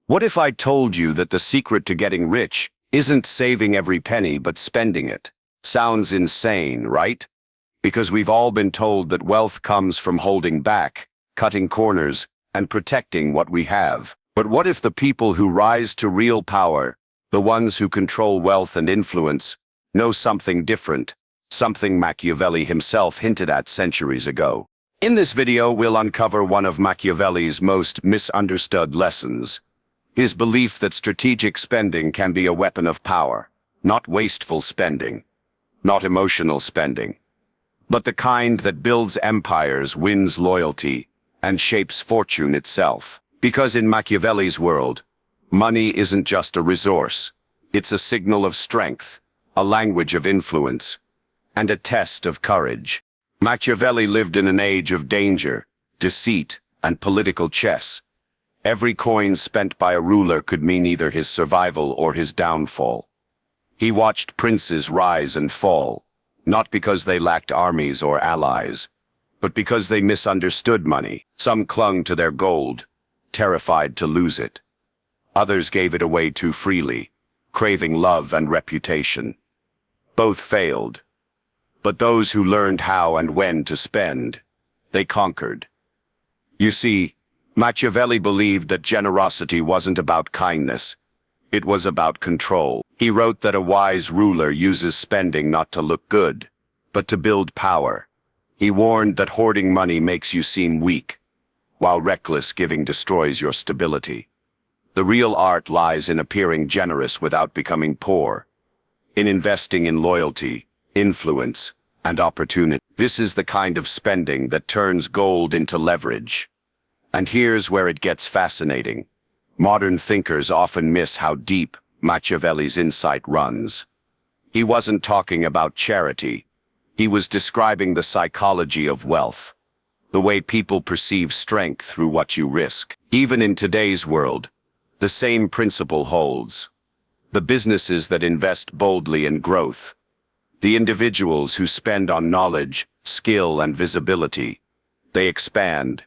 What if I told you that the secret to getting rich isn't saving every penny but spending it? Sounds insane, right? Because we've all been told that wealth comes from holding back, cutting corners, and protecting what we have. But what if the people who rise to real power, the ones who control wealth and influence, know something different, something Machiavelli himself hinted at centuries ago? In this video, we'll uncover one of Machiavelli's most misunderstood lessons. His belief that strategic spending can be a weapon of power, not wasteful spending, not emotional spending, but the kind that builds empires, wins loyalty, and shapes fortune itself. Because in Machiavelli's world, money isn't just a resource. It's a signal of strength, a language of influence, and a test of courage. Machiavelli lived in an age of danger, deceit, and political chess. Every coin spent by a ruler could mean either his survival or his downfall. He watched princes rise and fall, not because they lacked armies or allies, but because they misunderstood money. Some clung to their gold, terrified to lose it. Others gave it away too freely, craving love and reputation. Both failed. But those who learned how and when to spend, they conquered. You see, Machiavelli believed that generosity wasn't about kindness. It was about control. He wrote that a wise ruler uses spending not to look good, but to build power. He warned that hoarding money makes you seem weak, while reckless giving destroys your stability. The real art lies in appearing generous without becoming poor, in investing in loyalty, influence, and opportunity. This is the kind of spending that turns gold into leverage. And here's where it gets fascinating. Modern thinkers often miss how deep Machiavelli's insight runs. He wasn't talking about charity. He was describing the psychology of wealth, the way people perceive strength through what you risk. Even in today's world, the same principle holds. The businesses that invest boldly in growth, the individuals who spend on knowledge, skill, and visibility, they expand.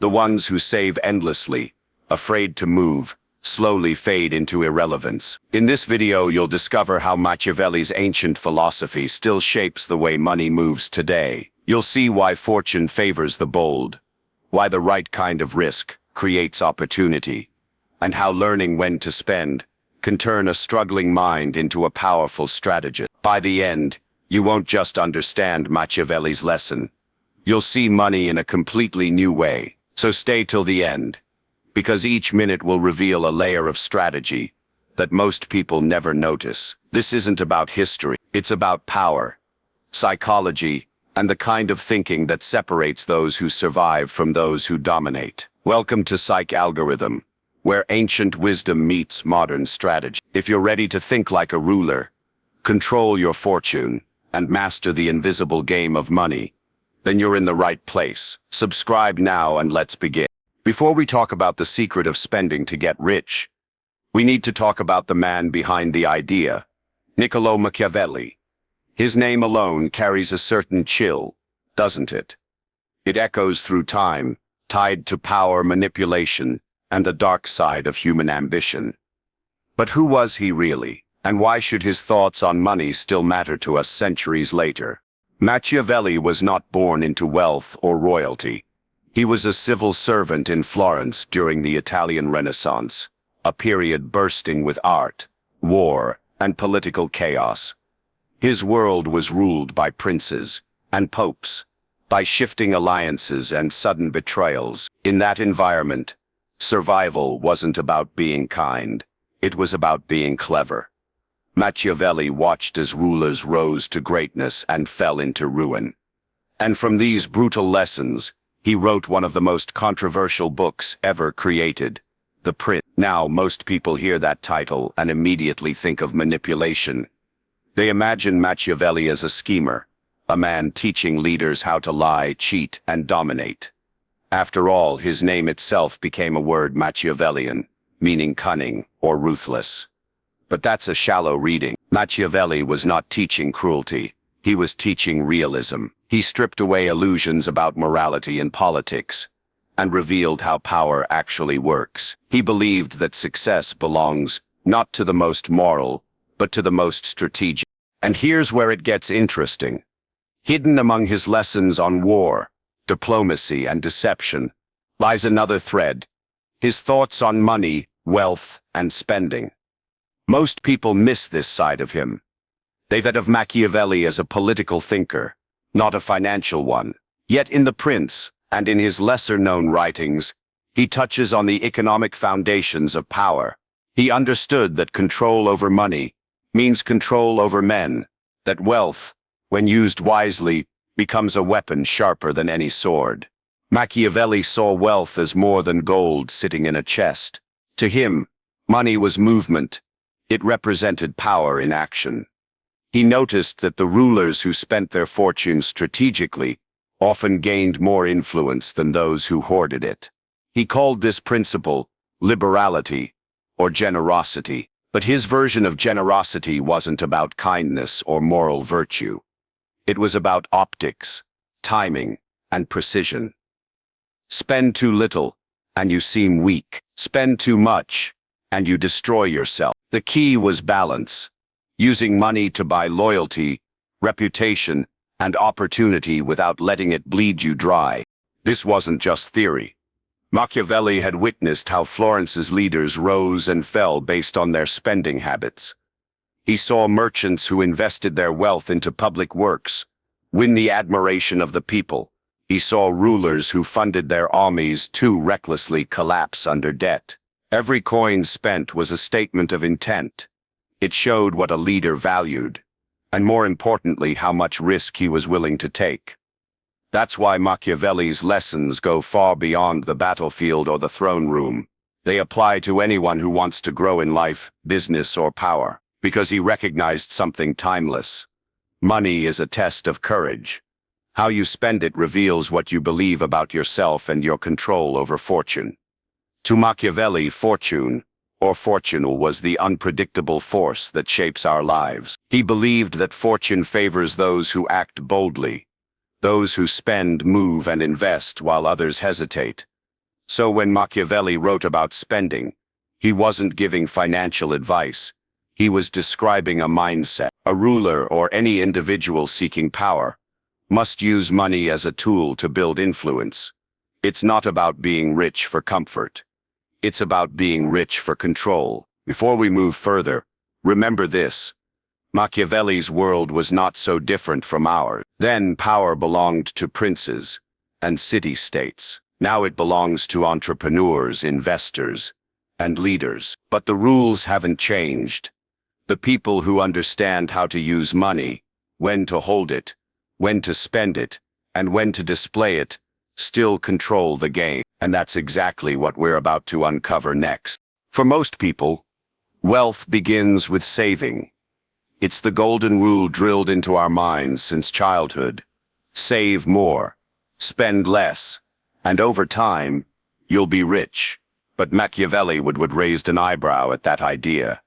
The ones who save endlessly, afraid to move, slowly fade into irrelevance. In this video, you'll discover how Machiavelli's ancient philosophy still shapes the way money moves today. You'll see why fortune favors the bold, why the right kind of risk creates opportunity, and how learning when to spend can turn a struggling mind into a powerful strategist. By the end, you won't just understand Machiavelli's lesson. You'll see money in a completely new way. So stay till the end, because each minute will reveal a layer of strategy that most people never notice. This isn't about history, it's about power, psychology, and the kind of thinking that separates those who survive from those who dominate. Welcome to Psych Algorithm, where ancient wisdom meets modern strategy. If you're ready to think like a ruler, control your fortune, and master the invisible game of money, then you're in the right place. Subscribe now and let's begin. Before we talk about the secret of spending to get rich, we need to talk about the man behind the idea, Niccolo Machiavelli. His name alone carries a certain chill, doesn't it? It echoes through time, tied to power, manipulation, and the dark side of human ambition. But who was he really, and why should his thoughts on money still matter to us centuries later? Machiavelli was not born into wealth or royalty. He was a civil servant in Florence during the Italian Renaissance, a period bursting with art, war, and political chaos. His world was ruled by princes and popes, by shifting alliances and sudden betrayals. In that environment, survival wasn't about being kind, it was about being clever. Machiavelli watched as rulers rose to greatness and fell into ruin. And from these brutal lessons, he wrote one of the most controversial books ever created, The Prince. Now, most people hear that title and immediately think of manipulation. They imagine Machiavelli as a schemer, a man teaching leaders how to lie, cheat, and dominate. After all, his name itself became a word Machiavellian, meaning cunning or ruthless. But that's a shallow reading. Machiavelli was not teaching cruelty. He was teaching realism. He stripped away illusions about morality and politics, and revealed how power actually works. He believed that success belongs not to the most moral, but to the most strategic. And here's where it gets interesting. Hidden among his lessons on war, diplomacy, and deception lies another thread: his thoughts on money, wealth, and spending. Most people miss this side of him. They think of Machiavelli as a political thinker, not a financial one. Yet in The Prince, and in his lesser-known writings, he touches on the economic foundations of power. He understood that control over money means control over men, that wealth, when used wisely, becomes a weapon sharper than any sword. Machiavelli saw wealth as more than gold sitting in a chest. To him, money was movement. It represented power in action. He noticed that the rulers who spent their fortunes strategically often gained more influence than those who hoarded it. He called this principle liberality or generosity. But his version of generosity wasn't about kindness or moral virtue. It was about optics, timing, and precision. Spend too little, and you seem weak. Spend too much, and you destroy yourself. The key was balance, using money to buy loyalty, reputation, and opportunity without letting it bleed you dry. This wasn't just theory. Machiavelli had witnessed how Florence's leaders rose and fell based on their spending habits. He saw merchants who invested their wealth into public works win the admiration of the people. He saw rulers who funded their armies too recklessly collapse under debt. Every coin spent was a statement of intent. It showed what a leader valued, and more importantly, how much risk he was willing to take. That's why Machiavelli's lessons go far beyond the battlefield or the throne room. They apply to anyone who wants to grow in life, business, or power, because he recognized something timeless. Money is a test of courage. How you spend it reveals what you believe about yourself and your control over fortune. To Machiavelli, fortune was the unpredictable force that shapes our lives. He believed that fortune favors those who act boldly, those who spend, move, and invest while others hesitate. So when Machiavelli wrote about spending, he wasn't giving financial advice. He was describing a mindset. A ruler or any individual seeking power must use money as a tool to build influence. It's not about being rich for comfort. It's about being rich for control. Before we move further, remember this: Machiavelli's world was not so different from ours. Then power belonged to princes and city-states. Now it belongs to entrepreneurs, investors, and leaders. But the rules haven't changed. The people who understand how to use money, when to hold it, when to spend it, and when to display it, still control the game. And that's exactly what we're about to uncover next. For most people, wealth begins with saving. It's the golden rule drilled into our minds since childhood. Save more, spend less, and over time, you'll be rich. But Machiavelli would raise an eyebrow at that idea.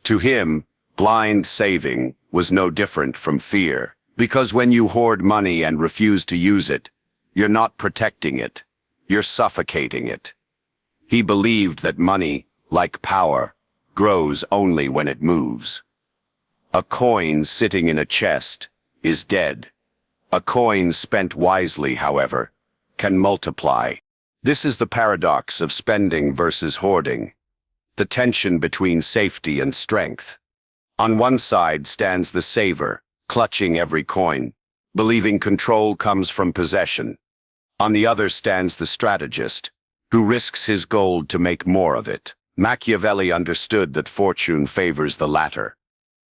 To him, blind saving was no different from fear. Because when you hoard money and refuse to use it, you're not protecting it, you're suffocating it. He believed that money, like power, grows only when it moves. A coin sitting in a chest is dead. A coin spent wisely, however, can multiply. This is the paradox of spending versus hoarding, the tension between safety and strength. On one side stands the saver, clutching every coin, believing control comes from possession. On the other stands the strategist, who risks his gold to make more of it. Machiavelli understood that fortune favors the latter.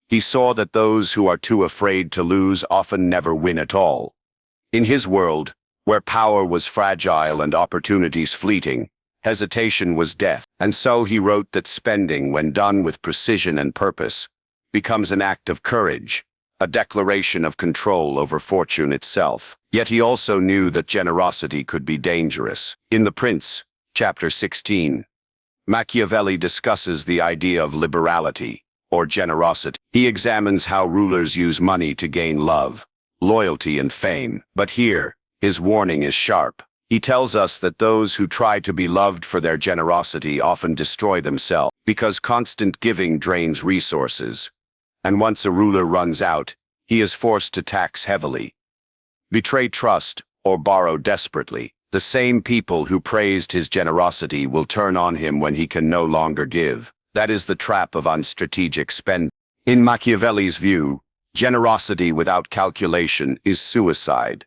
He saw that those who are too afraid to lose often never win at all. In his world, where power was fragile and opportunities fleeting, hesitation was death. And so he wrote that spending, when done with precision and purpose, becomes an act of courage, a declaration of control over fortune itself. Yet he also knew that generosity could be dangerous. In The Prince, chapter 16, Machiavelli discusses the idea of liberality, or generosity. He examines how rulers use money to gain love, loyalty, and fame. But here, his warning is sharp. He tells us that those who try to be loved for their generosity often destroy themselves, because constant giving drains resources. And once a ruler runs out, he is forced to tax heavily, betray trust, or borrow desperately. The same people who praised his generosity will turn on him when he can no longer give. That is the trap of unstrategic spending. In Machiavelli's view, generosity without calculation is suicide.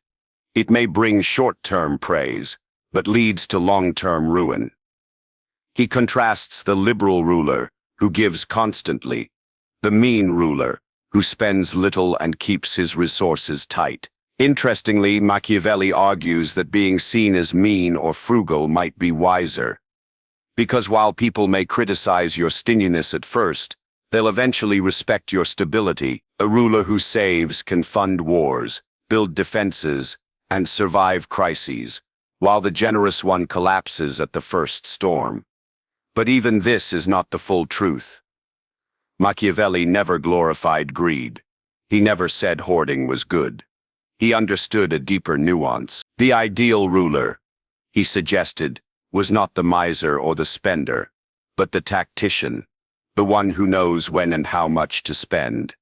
It may bring short-term praise, but leads to long-term ruin. He contrasts the liberal ruler, who gives constantly, the mean ruler, who spends little and keeps his resources tight. Interestingly, Machiavelli argues that being seen as mean or frugal might be wiser. Because while people may criticize your stinginess at first, they'll eventually respect your stability. A ruler who saves can fund wars, build defenses, and survive crises, while the generous one collapses at the first storm. But even this is not the full truth. Machiavelli never glorified greed. He never said hoarding was good. He understood a deeper nuance. The ideal ruler, he suggested, was not the miser or the spender, but the tactician, the one who knows when and how much to spend.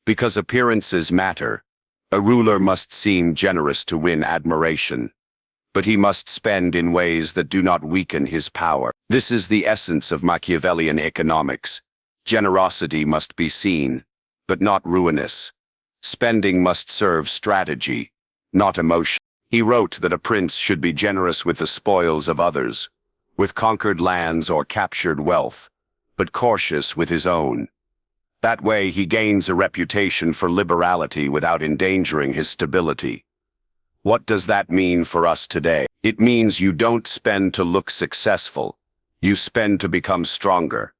Because appearances matter, a ruler must seem generous to win admiration, but he must spend in ways that do not weaken his power. This is the essence of Machiavellian economics. Generosity must be seen, but not ruinous. Spending must serve strategy, not emotion. He wrote that a prince should be generous with the spoils of others, with conquered lands or captured wealth, but cautious with his own. That way he gains a reputation for liberality without endangering his stability. What does that mean for us today? It means you don't spend to look successful. You spend to become stronger.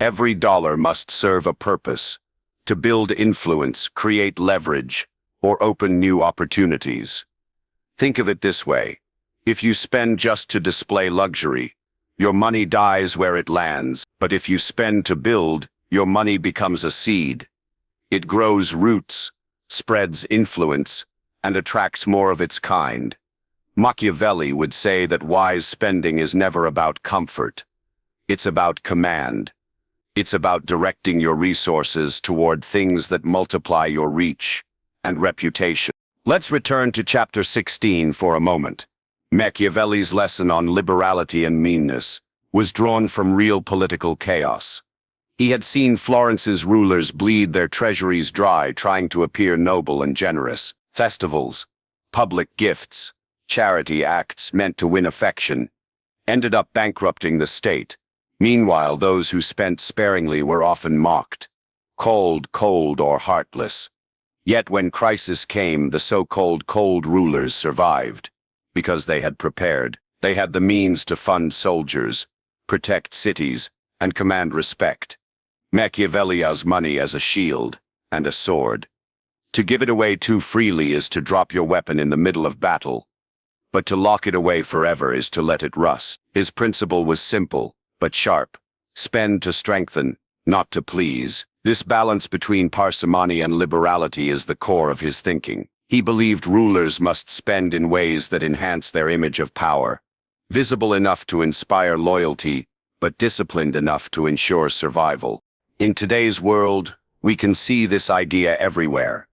Every dollar must serve a purpose, to build influence, create leverage, or open new opportunities. Think of it this way. If you spend just to display luxury, your money dies where it lands. But if you spend to build, your money becomes a seed. It grows roots, spreads influence, and attracts more of its kind. Machiavelli would say that wise spending is never about comfort. It's about command. It's about directing your resources toward things that multiply your reach and reputation. Let's return to chapter 16 for a moment. Machiavelli's lesson on liberality and meanness was drawn from real political chaos. He had seen Florence's rulers bleed their treasuries dry trying to appear noble and generous. Festivals, public gifts, charity acts meant to win affection, ended up bankrupting the state. Meanwhile, those who spent sparingly were often mocked, cold, or heartless. Yet when crisis came, the so-called cold rulers survived, because they had prepared. They had the means to fund soldiers, protect cities, and command respect. Machiavelli used money as a shield and a sword. To give it away too freely is to drop your weapon in the middle of battle, but to lock it away forever is to let it rust. His principle was simple, but sharp. Spend to strengthen, not to please. This balance between parsimony and liberality is the core of his thinking. He believed rulers must spend in ways that enhance their image of power, visible enough to inspire loyalty, but disciplined enough to ensure survival. In today's world, we can see this idea everywhere.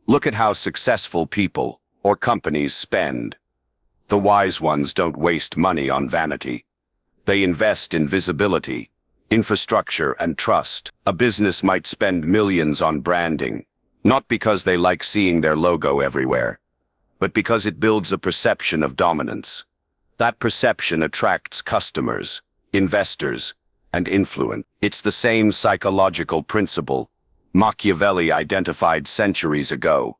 Look at how successful people or companies spend. The wise ones don't waste money on vanity. They invest in visibility, infrastructure, and trust. A business might spend millions on branding, not because they like seeing their logo everywhere, but because it builds a perception of dominance. That perception attracts customers, investors, and influence. It's the same psychological principle Machiavelli identified centuries ago.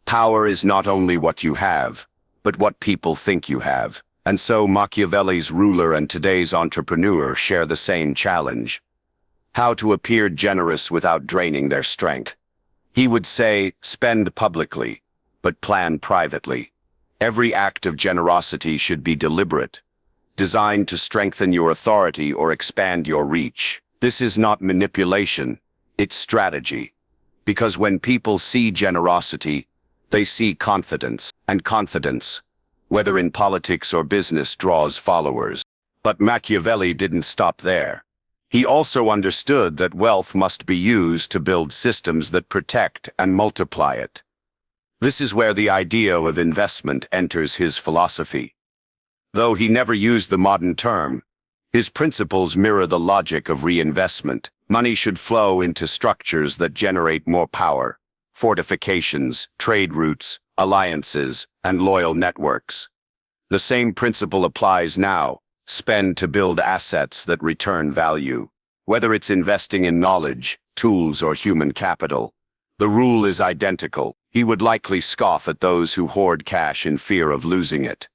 Power is not only what you have, but what people think you have. And so Machiavelli's ruler and today's entrepreneur share the same challenge: how to appear generous without draining their strength. He would say, spend publicly, but plan privately. Every act of generosity should be deliberate, designed to strengthen your authority or expand your reach. This is not manipulation, it's strategy. Because when people see generosity, they see confidence, and confidence, whether in politics or business, draws followers. But Machiavelli didn't stop there. He also understood that wealth must be used to build systems that protect and multiply it. This is where the idea of investment enters his philosophy. Though he never used the modern term, his principles mirror the logic of reinvestment. Money should flow into structures that generate more power: fortifications, trade routes, alliances, and loyal networks. The same principle applies now. Spend to build assets that return value. Whether it's investing in knowledge, tools, or human capital, the rule is identical. He would likely scoff at those who hoard cash in fear of losing it.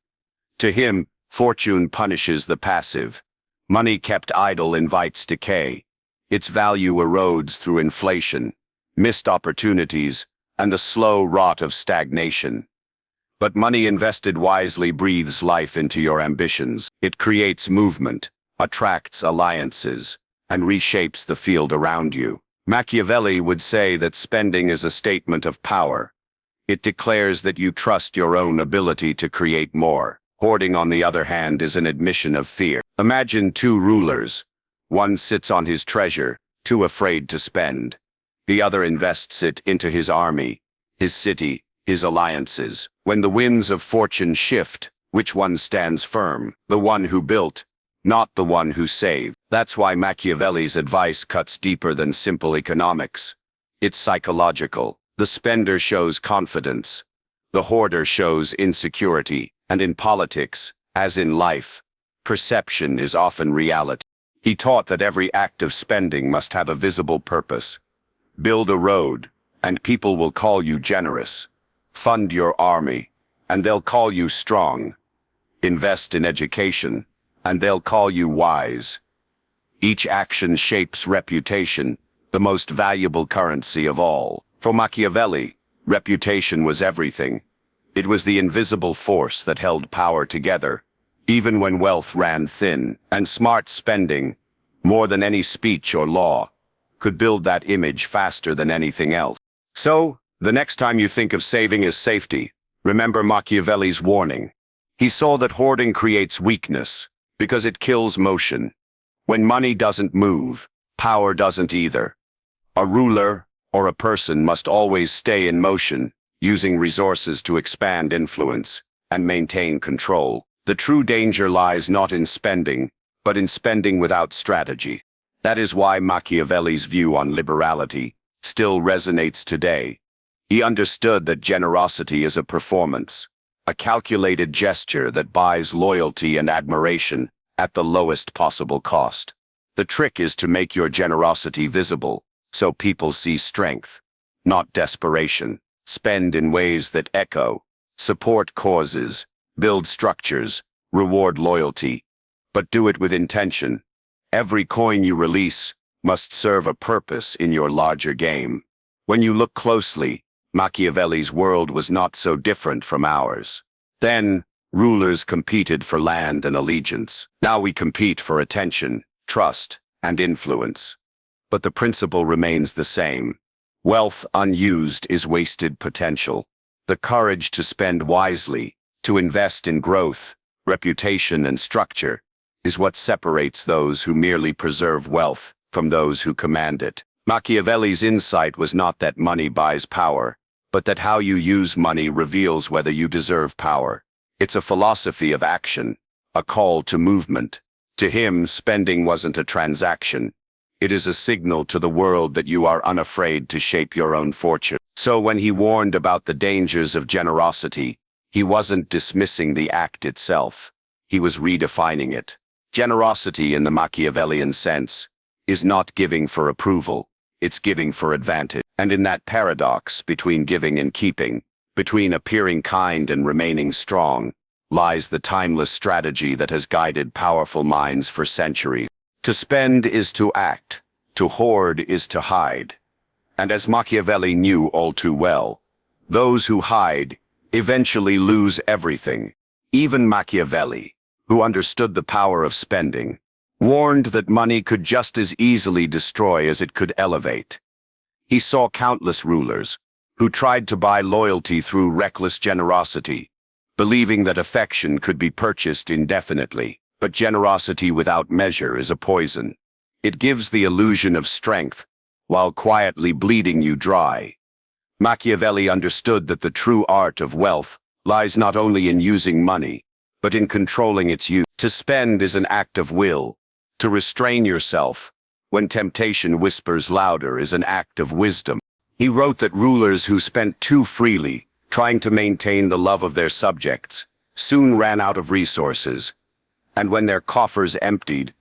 To him, fortune punishes the passive. Money kept idle invites decay. Its value erodes through inflation, missed opportunities, and the slow rot of stagnation. But money invested wisely breathes life into your ambitions. It creates movement, attracts alliances, and reshapes the field around you. Machiavelli would say that spending is a statement of power. It declares that you trust your own ability to create more. Hoarding, on the other hand, is an admission of fear. Imagine two rulers. One sits on his treasure, too afraid to spend. The other invests it into his army, his city, his alliances. When the winds of fortune shift, which one stands firm? The one who built, not the one who saved. That's why Machiavelli's advice cuts deeper than simple economics. It's psychological. The spender shows confidence. The hoarder shows insecurity. And in politics, as in life, perception is often reality. He taught that every act of spending must have a visible purpose. Build a road, and people will call you generous. Fund your army, and they'll call you strong. Invest in education, and they'll call you wise. Each action shapes reputation, the most valuable currency of all. For Machiavelli, reputation was everything. It was the invisible force that held power together, even when wealth ran thin. And smart spending, more than any speech or law, could build that image faster than anything else. So, the next time you think of saving as safety, remember Machiavelli's warning. He saw that hoarding creates weakness, because it kills motion. When money doesn't move, power doesn't either. A ruler or a person must always stay in motion, using resources to expand influence and maintain control. The true danger lies not in spending, but in spending without strategy. That is why Machiavelli's view on liberality still resonates today. He understood that generosity is a performance, a calculated gesture that buys loyalty and admiration at the lowest possible cost. The trick is to make your generosity visible, so people see strength, not desperation. Spend in ways that echo, support causes, build structures, reward loyalty, but do it with intention. Every coin you release must serve a purpose in your larger game. When you look closely, Machiavelli's world was not so different from ours. Then, rulers competed for land and allegiance. Now we compete for attention, trust, and influence. But the principle remains the same. Wealth unused is wasted potential. The courage to spend wisely, to invest in growth, reputation, and structure, is what separates those who merely preserve wealth from those who command it. Machiavelli's insight was not that money buys power, but that how you use money reveals whether you deserve power. It's a philosophy of action, a call to movement. To him, spending wasn't a transaction. It is a signal to the world that you are unafraid to shape your own fortune. So when he warned about the dangers of generosity, he wasn't dismissing the act itself. He was redefining it. Generosity, in the Machiavellian sense, is not giving for approval. It's giving for advantage. And in that paradox between giving and keeping, between appearing kind and remaining strong, lies the timeless strategy that has guided powerful minds for centuries. To spend is to act, to hoard is to hide. And as Machiavelli knew all too well, those who hide eventually lose everything. Even Machiavelli, who understood the power of spending, warned that money could just as easily destroy as it could elevate. He saw countless rulers who tried to buy loyalty through reckless generosity, believing that affection could be purchased indefinitely. But generosity without measure is a poison. It gives the illusion of strength, while quietly bleeding you dry. Machiavelli understood that the true art of wealth lies not only in using money, but in controlling its use. To spend is an act of will. To restrain yourself, when temptation whispers louder, is an act of wisdom. He wrote that rulers who spent too freely, trying to maintain the love of their subjects, soon ran out of resources, and when their coffers emptied,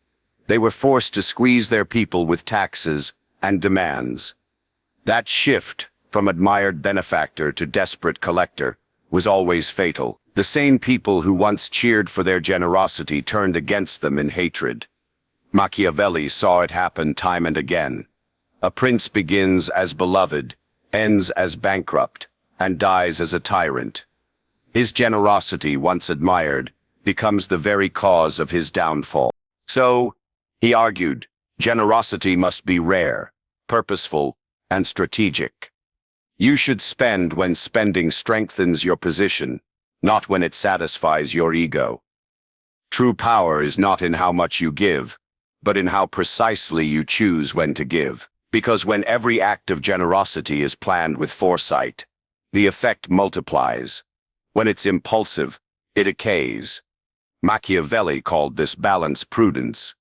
they were forced to squeeze their people with taxes and demands. That shift from admired benefactor to desperate collector was always fatal. The same people who once cheered for their generosity turned against them in hatred. Machiavelli saw it happen time and again. A prince begins as beloved, ends as bankrupt, and dies as a tyrant. His generosity, once admired, becomes the very cause of his downfall. So, he argued, generosity must be rare, purposeful, and strategic. You should spend when spending strengthens your position, not when it satisfies your ego. True power is not in how much you give, but in how precisely you choose when to give. Because when every act of generosity is planned with foresight, the effect multiplies. When it's impulsive, it decays. Machiavelli called this balance prudence,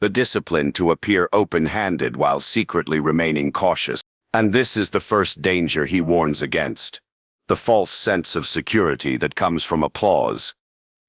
the discipline to appear open-handed while secretly remaining cautious. And this is the first danger he warns against, the false sense of security that comes from applause.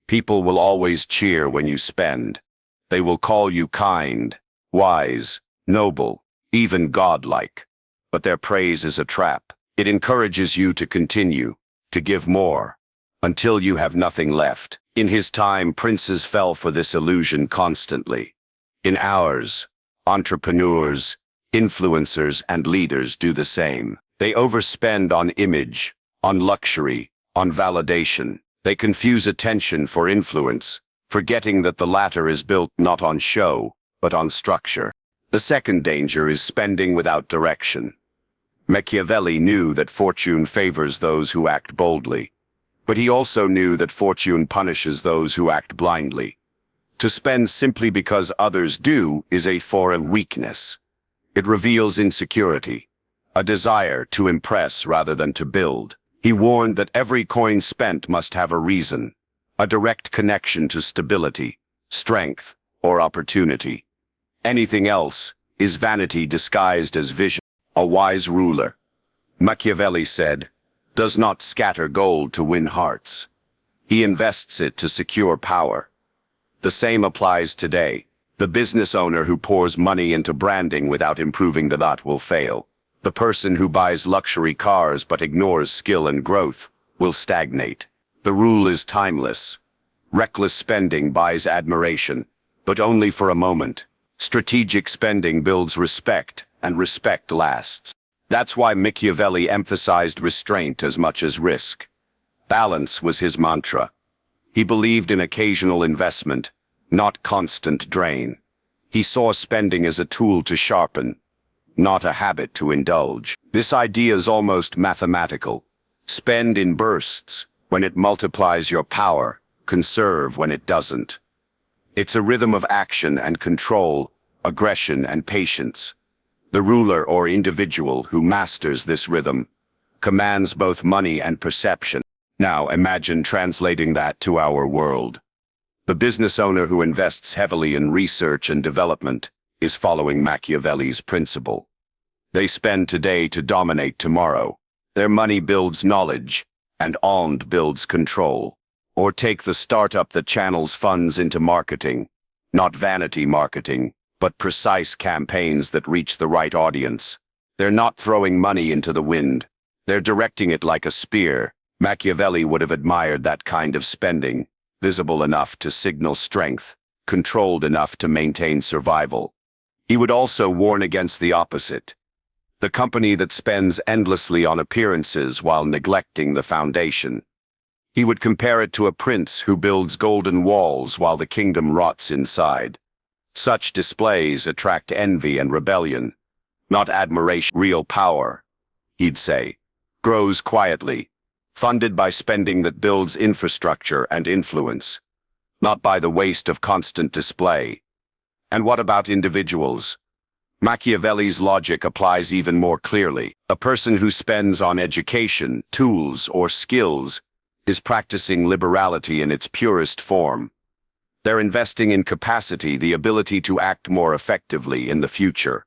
People will always cheer when you spend. They will call you kind, wise, noble, even godlike. But their praise is a trap. It encourages you to continue, to give more, until you have nothing left. In his time, princes fell for this illusion constantly. In ours, entrepreneurs, influencers, and leaders do the same. They overspend on image, on luxury, on validation. They confuse attention for influence, forgetting that the latter is built not on show, but on structure. The second danger is spending without direction. Machiavelli knew that fortune favors those who act boldly, but he also knew that fortune punishes those who act blindly. To spend simply because others do is a foreign weakness. It reveals insecurity, a desire to impress rather than to build. He warned that every coin spent must have a reason, a direct connection to stability, strength, or opportunity. Anything else is vanity disguised as vision. A wise ruler, Machiavelli said, does not scatter gold to win hearts. He invests it to secure power. The same applies today. The business owner who pours money into branding without improving the lot will fail. The person who buys luxury cars but ignores skill and growth will stagnate. The rule is timeless. Reckless spending buys admiration, but only for a moment. Strategic spending builds respect, and respect lasts. That's why Machiavelli emphasized restraint as much as risk. Balance was his mantra. He believed in occasional investment, not constant drain. He saw spending as a tool to sharpen, not a habit to indulge. This idea is almost mathematical. Spend in bursts when it multiplies your power, conserve when it doesn't. It's a rhythm of action and control, aggression and patience. The ruler or individual who masters this rhythm commands both money and perception. Now imagine translating that to our world. The business owner who invests heavily in research and development is following Machiavelli's principle. They spend today to dominate tomorrow. Their money builds knowledge, and alms builds control. Or take the startup that channels funds into marketing, not vanity marketing, but precise campaigns that reach the right audience. They're not throwing money into the wind. They're directing it like a spear. Machiavelli would have admired that kind of spending, visible enough to signal strength, controlled enough to maintain survival. He would also warn against the opposite. The company that spends endlessly on appearances while neglecting the foundation. He would compare it to a prince who builds golden walls while the kingdom rots inside. Such displays attract envy and rebellion, not admiration. Real power, he'd say, grows quietly, funded by spending that builds infrastructure and influence, not by the waste of constant display. And what about individuals? Machiavelli's logic applies even more clearly. A person who spends on education, tools, or skills is practicing liberality in its purest form. They're investing in capacity, the ability to act more effectively in the future.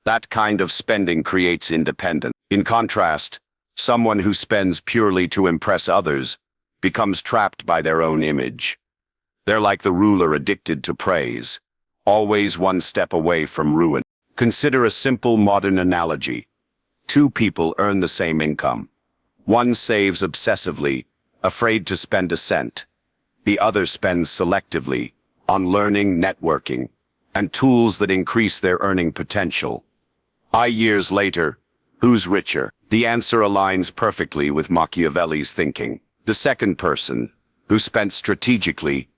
That kind of spending creates independence. In contrast, someone who spends purely to impress others becomes trapped by their own image. They're like the ruler addicted to praise, always one step away from ruin. Consider a simple modern analogy. Two people earn the same income. One saves obsessively, afraid to spend a cent. The other spends selectively, on learning, networking, and tools that increase their earning potential. Years later, who's richer? The answer aligns perfectly with Machiavelli's thinking. The second person, who spent strategically,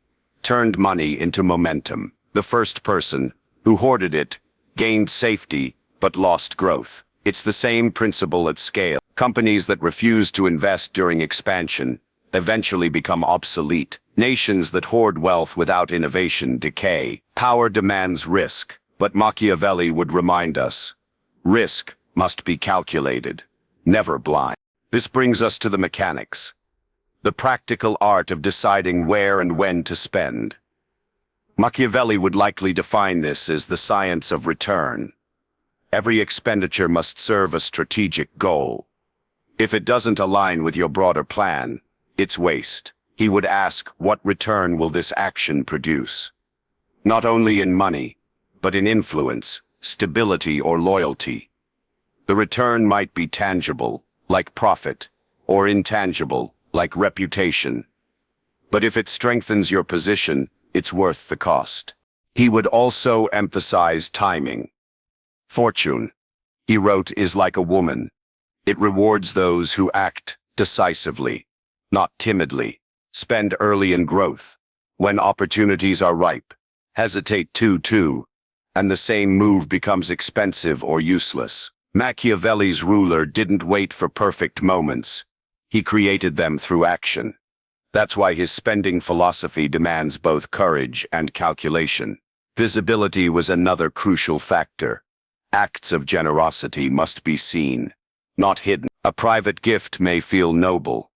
turned money into momentum. The first person, who hoarded it, gained safety, but lost growth. It's the same principle at scale. Companies that refuse to invest during expansion eventually become obsolete. Nations that hoard wealth without innovation decay. Power demands risk, but Machiavelli would remind us, risk must be calculated, never blind. This brings us to the mechanics, the practical art of deciding where and when to spend. Machiavelli would likely define this as the science of return. Every expenditure must serve a strategic goal. If it doesn't align with your broader plan, it's waste. He would ask, what return will this action produce? Not only in money, but in influence, stability, or loyalty. The return might be tangible, like profit, or intangible, like reputation. But if it strengthens your position, it's worth the cost. He would also emphasize timing. Fortune, he wrote, is like a woman. It rewards those who act decisively, not timidly. Spend early in growth. When opportunities are ripe, hesitate too, and the same move becomes expensive or useless. Machiavelli's ruler didn't wait for perfect moments. He created them through action. That's why his spending philosophy demands both courage and calculation. Visibility was another crucial factor. Acts of generosity must be seen, not hidden. A private gift may feel noble,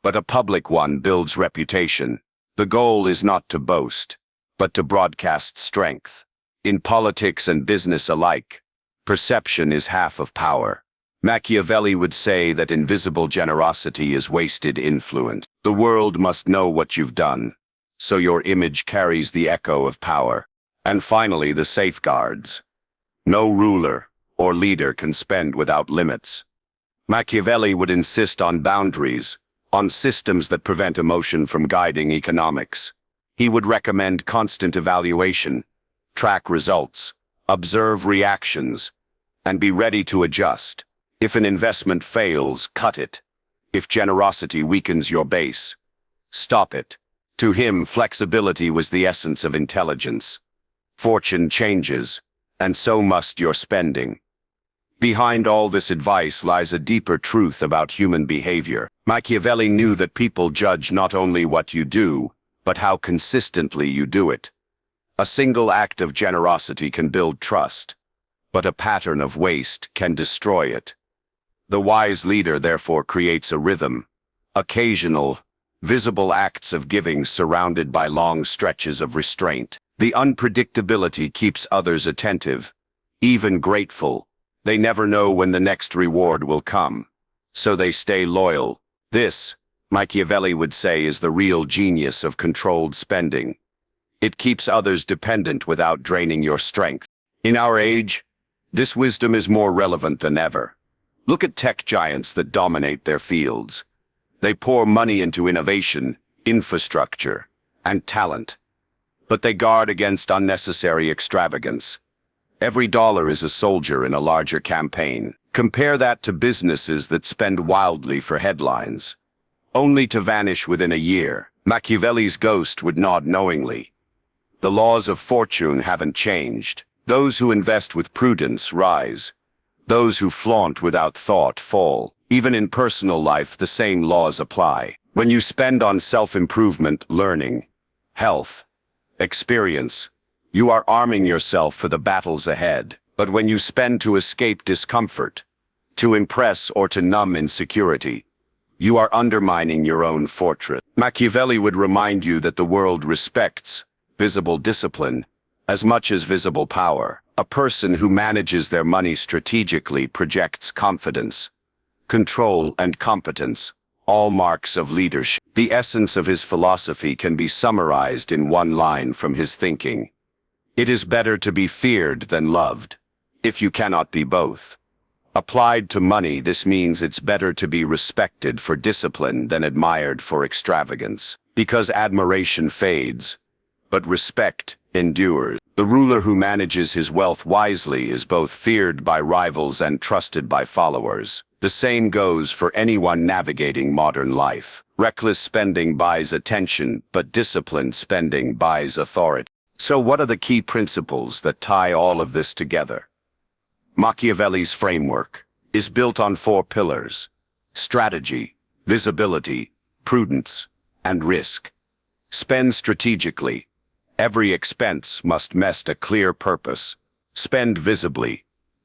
but a public one builds reputation. The goal is not to boast, but to broadcast strength. In politics and business alike, perception is half of power. Machiavelli would say that invisible generosity is wasted influence. The world must know what you've done, so your image carries the echo of power. And finally, the safeguards. No ruler or leader can spend without limits. Machiavelli would insist on boundaries, on systems that prevent emotion from guiding economics. He would recommend constant evaluation, track results, observe reactions, and be ready to adjust. If an investment fails, cut it. If generosity weakens your base, stop it. To him, flexibility was the essence of intelligence. Fortune changes, and so must your spending. Behind all this advice lies a deeper truth about human behavior. Machiavelli knew that people judge not only what you do, but how consistently you do it. A single act of generosity can build trust, but a pattern of waste can destroy it. The wise leader therefore creates a rhythm, occasional, visible acts of giving surrounded by long stretches of restraint. The unpredictability keeps others attentive, even grateful. They never know when the next reward will come, so they stay loyal. This, Machiavelli would say, is the real genius of controlled spending. It keeps others dependent without draining your strength. In our age, this wisdom is more relevant than ever. Look at tech giants that dominate their fields. They pour money into innovation, infrastructure, and talent. But they guard against unnecessary extravagance. Every dollar is a soldier in a larger campaign. Compare that to businesses that spend wildly for headlines, only to vanish within a year. Machiavelli's ghost would nod knowingly. The laws of fortune haven't changed. Those who invest with prudence rise. Those who flaunt without thought fall. Even in personal life, the same laws apply. When you spend on self-improvement, learning, health, experience, you are arming yourself for the battles ahead. But when you spend to escape discomfort, to impress or to numb insecurity, you are undermining your own fortress. Machiavelli would remind you that the world respects visible discipline as much as visible power. A person who manages their money strategically projects confidence, control, and competence, all marks of leadership. The essence of his philosophy can be summarized in one line from his thinking. It is better to be feared than loved, if you cannot be both. Applied to money, this means it's better to be respected for discipline than admired for extravagance, because admiration fades, but respect endures. The ruler who manages his wealth wisely is both feared by rivals and trusted by followers. The same goes for anyone navigating modern life. Reckless spending buys attention, but disciplined spending buys authority. So what are the key principles that tie all of this together? Machiavelli's framework is built on 4 pillars: strategy, visibility, prudence, and risk. Spend strategically. Every expense must meet a clear purpose. Spend visibly.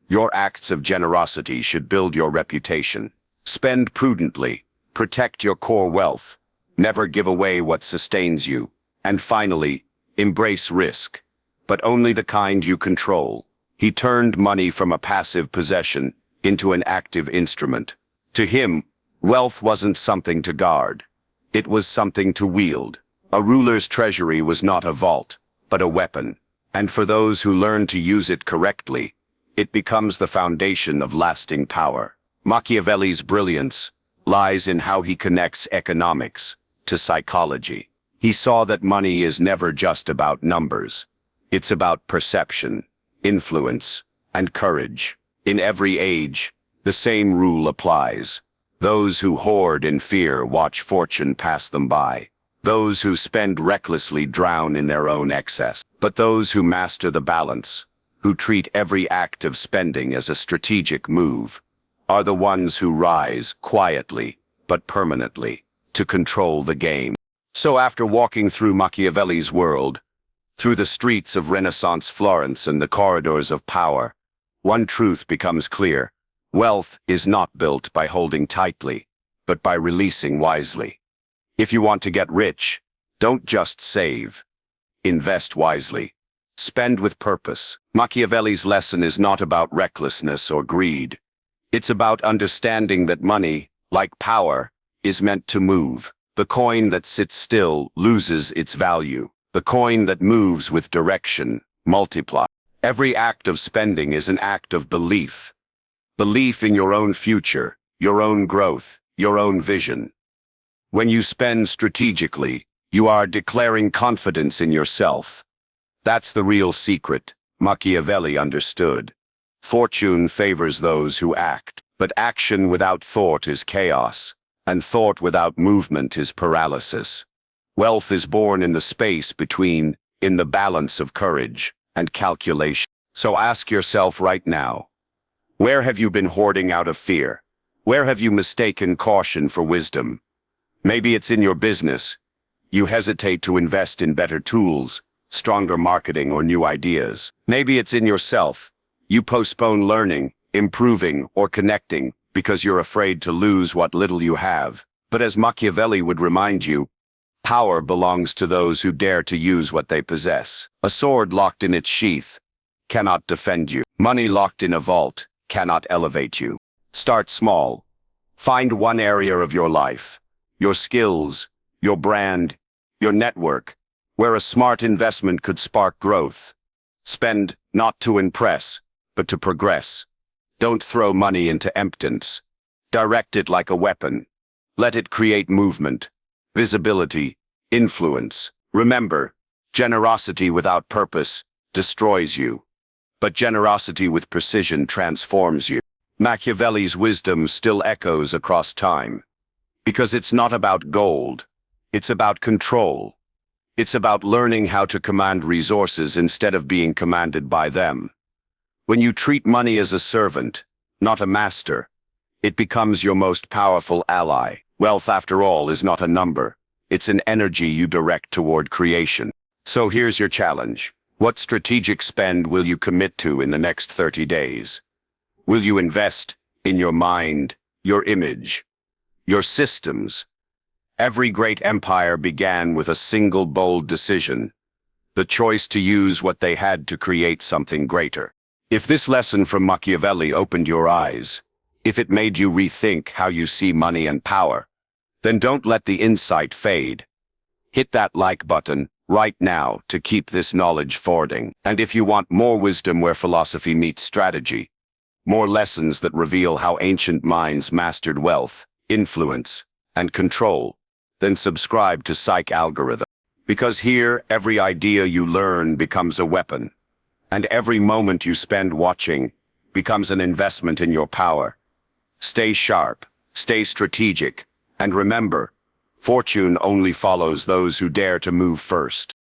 Your acts of generosity should build your reputation. Spend prudently. Protect your core wealth. Never give away what sustains you. And finally, embrace risk, but only the kind you control. He turned money from a passive possession into an active instrument. To him, wealth wasn't something to guard. It was something to wield. A ruler's treasury was not a vault, but a weapon. And for those who learn to use it correctly, it becomes the foundation of lasting power. Machiavelli's brilliance lies in how he connects economics to psychology. He saw that money is never just about numbers. It's about perception, influence, and courage. In every age, the same rule applies. Those who hoard in fear watch fortune pass them by. Those who spend recklessly drown in their own excess. But those who master the balance, who treat every act of spending as a strategic move, are the ones who rise quietly but permanently to control the game. So after walking through Machiavelli's world, through the streets of Renaissance Florence and the corridors of power, one truth becomes clear. Wealth is not built by holding tightly, but by releasing wisely. If you want to get rich, don't just save. Invest wisely. Spend with purpose. Machiavelli's lesson is not about recklessness or greed. It's about understanding that money, like power, is meant to move. The coin that sits still loses its value. The coin that moves with direction multiplies. Every act of spending is an act of belief. Belief in your own future, your own growth, your own vision. When you spend strategically, you are declaring confidence in yourself. That's the real secret. Machiavelli understood. Fortune favors those who act, but action without thought is chaos, and thought without movement is paralysis. Wealth is born in the space between, in the balance of courage and calculation. So ask yourself right now, where have you been hoarding out of fear? Where have you mistaken caution for wisdom? Maybe it's in your business. You hesitate to invest in better tools, stronger marketing, or new ideas. Maybe it's in yourself. You postpone learning, improving, or connecting because you're afraid to lose what little you have. But as Machiavelli would remind you, power belongs to those who dare to use what they possess. A sword locked in its sheath cannot defend you. Money locked in a vault cannot elevate you. Start small. Find one area of your life, your skills, your brand, your network, where a smart investment could spark growth. Spend not to impress, but to progress. Don't throw money into emptiness. Direct it like a weapon. Let it create movement, visibility, influence. Remember, generosity without purpose destroys you, but generosity with precision transforms you. Machiavelli's wisdom still echoes across time, because it's not about gold, it's about control. It's about learning how to command resources instead of being commanded by them. When you treat money as a servant, not a master, it becomes your most powerful ally. Wealth, after all, is not a number. It's an energy you direct toward creation. So here's your challenge. What strategic spend will you commit to in the next 30 days? Will you invest in your mind, your image, your systems? Every great empire began with a single bold decision, the choice to use what they had to create something greater. If this lesson from Machiavelli opened your eyes, if it made you rethink how you see money and power, then don't let the insight fade. Hit that like button right now to keep this knowledge hoarding. And if you want more wisdom where philosophy meets strategy, more lessons that reveal how ancient minds mastered wealth, influence, and control, then subscribe to Psych Algorithm. Because here, every idea you learn becomes a weapon, and every moment you spend watching becomes an investment in your power. Stay sharp, stay strategic, and remember, fortune only follows those who dare to move first.